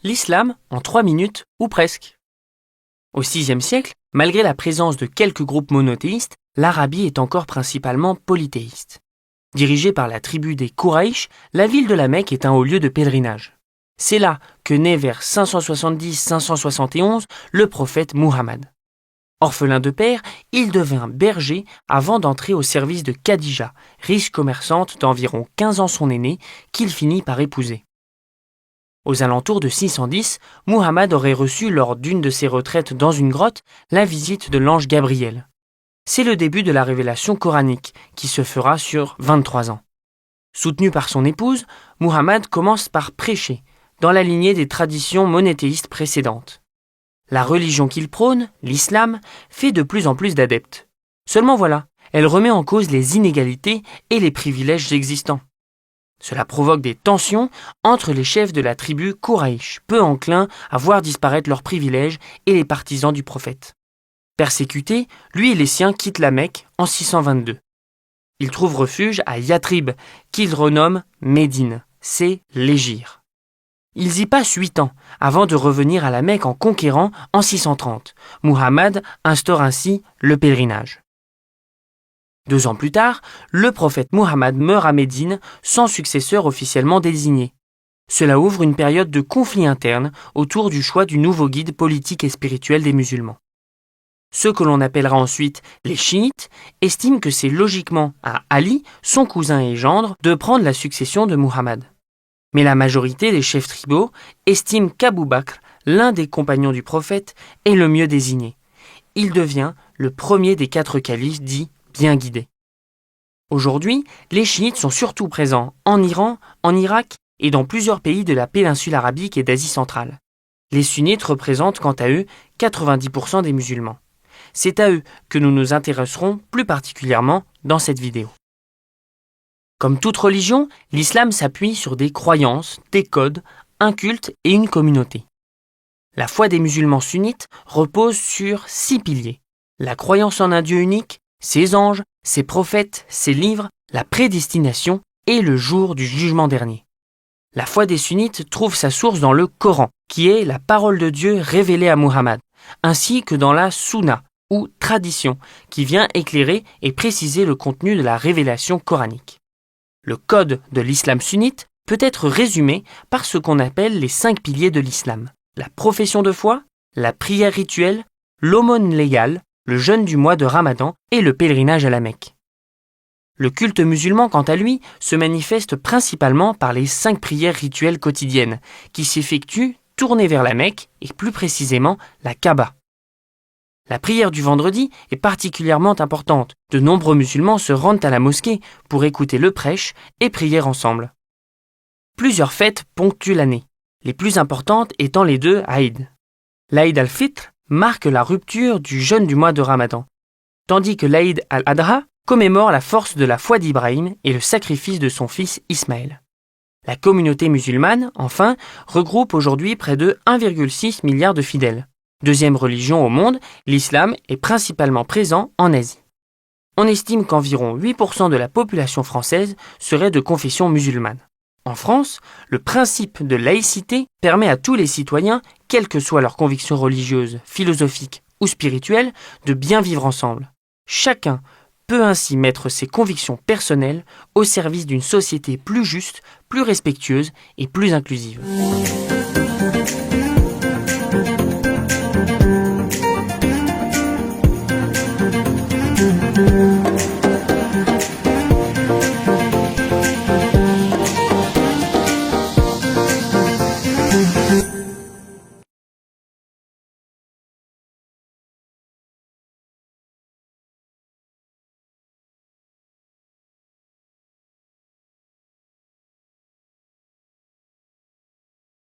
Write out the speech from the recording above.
l'islam en 3 minutes ou presque. Au VIe siècle, malgré la présence de quelques groupes monothéistes, l'Arabie est encore principalement polythéiste. Dirigée par la tribu des Kouraïch, la ville de la Mecque est un haut lieu de pèlerinage. C'est là que naît vers 570-571 le prophète Muhammad. Orphelin de père, il devint berger avant d'entrer au service de Khadija, riche commerçante d'environ 15 ans son aînée, qu'il finit par épouser. Aux alentours de 610, Muhammad aurait reçu lors d'une de ses retraites dans une grotte la visite de l'ange Gabriel. C'est le début de la révélation coranique qui se fera sur 23 ans. Soutenu par son épouse, Muhammad commence par prêcher, dans la lignée des traditions monothéistes précédentes. La religion qu'il prône, l'islam, fait de plus en plus d'adeptes. Seulement voilà, elle remet en cause les inégalités et les privilèges existants. Cela provoque des tensions entre les chefs de la tribu Kouraïch, peu enclins à voir disparaître leurs privilèges, et les partisans du prophète. Persécuté, lui et les siens quittent la Mecque en 622. Ils trouvent refuge à Yatrib, qu'ils renomment Médine, c'est l'Hégire. Ils y passent 8 ans avant de revenir à la Mecque en conquérant en 630. Muhammad instaure ainsi le pèlerinage. 2 ans plus tard, le prophète Muhammad meurt à Médine sans successeur officiellement désigné. Cela ouvre une période de conflit interne autour du choix du nouveau guide politique et spirituel des musulmans. Ceux que l'on appellera ensuite les chiites estiment que c'est logiquement à Ali, son cousin et gendre, de prendre la succession de Muhammad. Mais la majorité des chefs tribaux estiment qu'Abou Bakr, l'un des compagnons du prophète, est le mieux désigné. Il devient le premier des 4 califes dits bien guidés. Aujourd'hui, les chiites sont surtout présents en Iran, en Irak et dans plusieurs pays de la péninsule arabique et d'Asie centrale. Les sunnites représentent quant à eux 90% des musulmans. C'est à eux que nous nous intéresserons plus particulièrement dans cette vidéo. Comme toute religion, l'islam s'appuie sur des croyances, des codes, un culte et une communauté. La foi des musulmans sunnites repose sur 6 piliers. La croyance en un Dieu unique, ses anges, ses prophètes, ses livres, la prédestination et le jour du jugement dernier. La foi des sunnites trouve sa source dans le Coran, qui est la parole de Dieu révélée à Muhammad, ainsi que dans la Sunna, ou tradition, qui vient éclairer et préciser le contenu de la révélation coranique. Le code de l'islam sunnite peut être résumé par ce qu'on appelle les 5 piliers de l'islam: la profession de foi, la prière rituelle, l'aumône légale, le jeûne du mois de Ramadan et le pèlerinage à la Mecque. Le culte musulman, quant à lui, se manifeste principalement par les 5 prières rituelles quotidiennes, qui s'effectuent tournées vers la Mecque et plus précisément la Kaaba. La prière du vendredi est particulièrement importante. De nombreux musulmans se rendent à la mosquée pour écouter le prêche et prier ensemble. Plusieurs fêtes ponctuent l'année, les plus importantes étant les 2 Aïd. L'Aïd al-Fitr marque la rupture du jeûne du mois de Ramadan, tandis que l'Aïd al-Adha commémore la force de la foi d'Ibrahim et le sacrifice de son fils Ismaël. La communauté musulmane, enfin, regroupe aujourd'hui près de 1,6 milliard de fidèles. Deuxième religion au monde, l'islam est principalement présent en Asie. On estime qu'environ 8% de la population française serait de confession musulmane. En France, le principe de laïcité permet à tous les citoyens, quelle que soit leur conviction religieuse, philosophique ou spirituelle, de bien vivre ensemble. Chacun peut ainsi mettre ses convictions personnelles au service d'une société plus juste, plus respectueuse et plus inclusive.